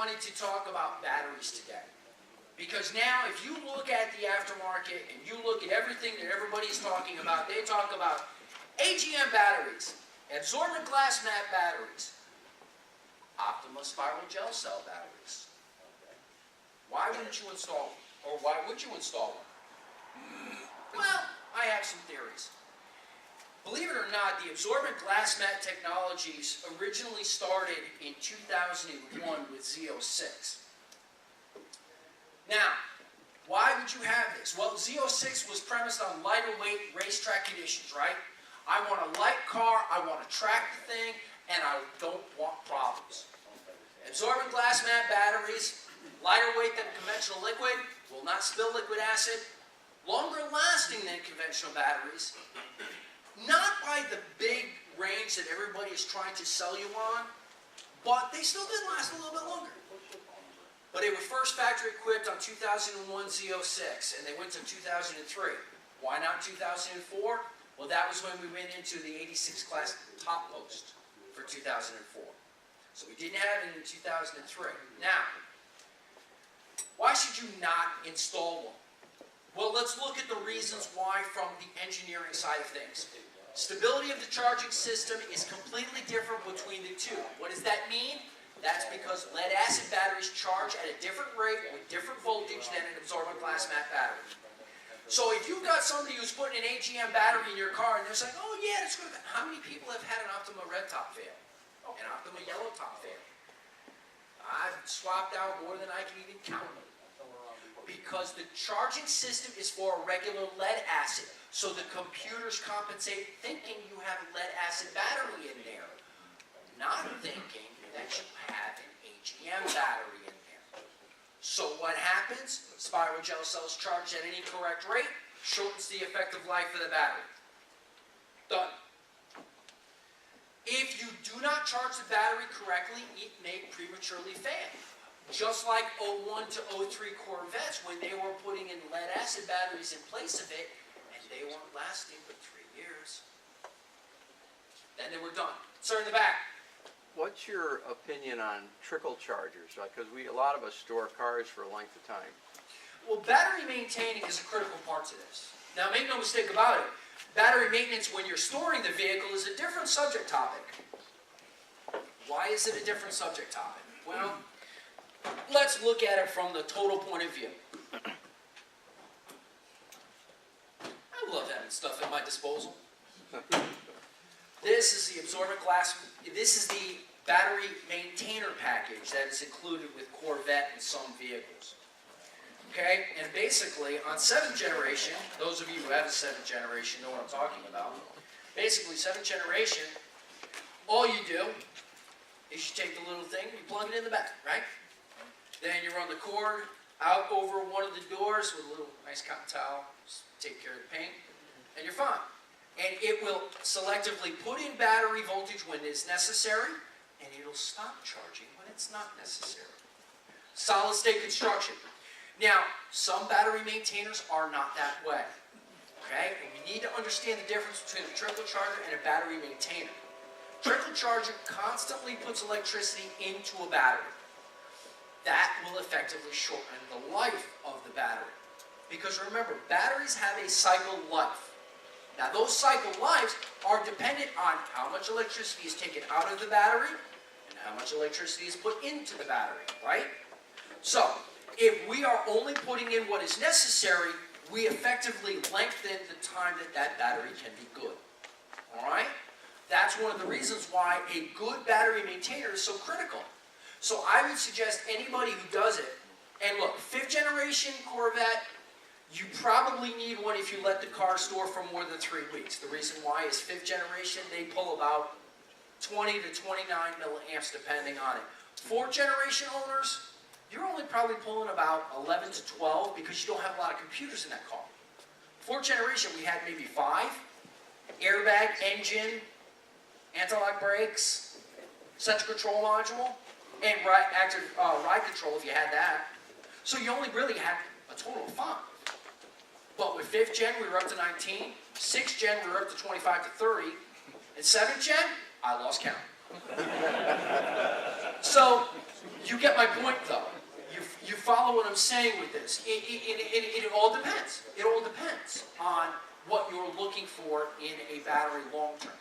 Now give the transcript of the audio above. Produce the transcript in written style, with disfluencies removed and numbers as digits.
wanted to talk about batteries today. Because now, if you look at the aftermarket and you look at everything that everybody's talking about, they talk about AGM batteries, absorbent glass mat batteries, Optima spiral gel cell batteries. Why wouldn't you install them? Or why would you install them? Well, I have some theories. Believe it or not, the absorbent glass mat technologies originally started in 2001 with Z06. Now, why would you have this? Well, Z06 was premised on lighter weight racetrack conditions, right? I want a light car, I want to track the thing, and I don't want problems. Absorbent glass mat batteries, lighter weight than conventional liquid, will not spill liquid acid, longer lasting than conventional batteries, not by the big range that everybody is trying to sell you on, but they still did last a little bit longer. But they were first factory equipped on 2001 Z06, and they went to 2003. Why not 2004? Well, that was when we went into the 86 class top post for 2004. So we didn't have it in 2003. Now, why should you not install one? Well, let's look at the reasons why from the engineering side of things. Stability of the charging system is completely different between the two. What does that mean? That's because lead-acid batteries charge at a different rate with different voltage than an absorbent glass mat battery. So if you've got somebody who's putting an AGM battery in your car and they're saying, oh yeah, it's good. How many people have had an Optima red top fail? An Optima yellow top fail? I've swapped out more than I can even count. Because the charging system is for a regular lead acid. So the computers compensate thinking you have a lead acid battery in there. Not thinking that you have an AGM battery in there. So what happens? Spiral gel cells charged at an incorrect rate, shortens the effective life of the battery. Done. If you do not charge the battery correctly, it may prematurely fail. Just like 01 to 03 Corvettes, when they were putting in lead acid batteries in place of it, and they weren't lasting but 3 years. Then they were done. Sir, in the back. What's your opinion on trickle chargers? Because a lot of us store cars for a length of time. Well, battery maintaining is a critical part to this. Now, make no mistake about it. Battery maintenance when you're storing the vehicle is a different subject topic. Why is it a different subject topic? Well, let's look at it from the total point of view. I love having stuff at my disposal. This is the absorbent glass, this is the battery maintainer package that is included with Corvette and some vehicles. Okay, and basically on 7th generation, those of you who have a 7th generation know what I'm talking about. Basically 7th generation, all you do is you take the little thing, you plug it in the back, right? Then you run the cord out over one of the doors with a little nice cotton towel, just take care of the paint, and you're fine. And it will selectively put in battery voltage when it's necessary, and it'll stop charging when it's not necessary. Solid state construction. Now, some battery maintainers are not that way. Okay? And you need to understand the difference between a trickle charger and a battery maintainer. Trickle charger constantly puts electricity into a battery. That will effectively shorten the life of the battery. Because remember, batteries have a cycle life. Now, those cycle lives are dependent on how much electricity is taken out of the battery and how much electricity is put into the battery, right? So, if we are only putting in what is necessary, we effectively lengthen the time that that battery can be good. All right? That's one of the reasons why a good battery maintainer is so critical. So I would suggest anybody who does it, and look, 5th generation Corvette, you probably need one if you let the car store for more than 3 weeks. The reason why is 5th generation, they pull about 20 to 29 milliamps depending on it. 4th generation owners, you're only probably pulling about 11 to 12 because you don't have a lot of computers in that car. 4th generation, we had maybe 5. Airbag, engine, anti-lock brakes, central control module, and active ride control if you had that. So you only really had a total of 5. But with 5th gen, we were up to 19. 6th gen, we were up to 25 to 30. And 7th gen, I lost count. So You get my point, though. You follow what I'm saying with this. It all depends. It all depends on what you're looking for in a battery long term.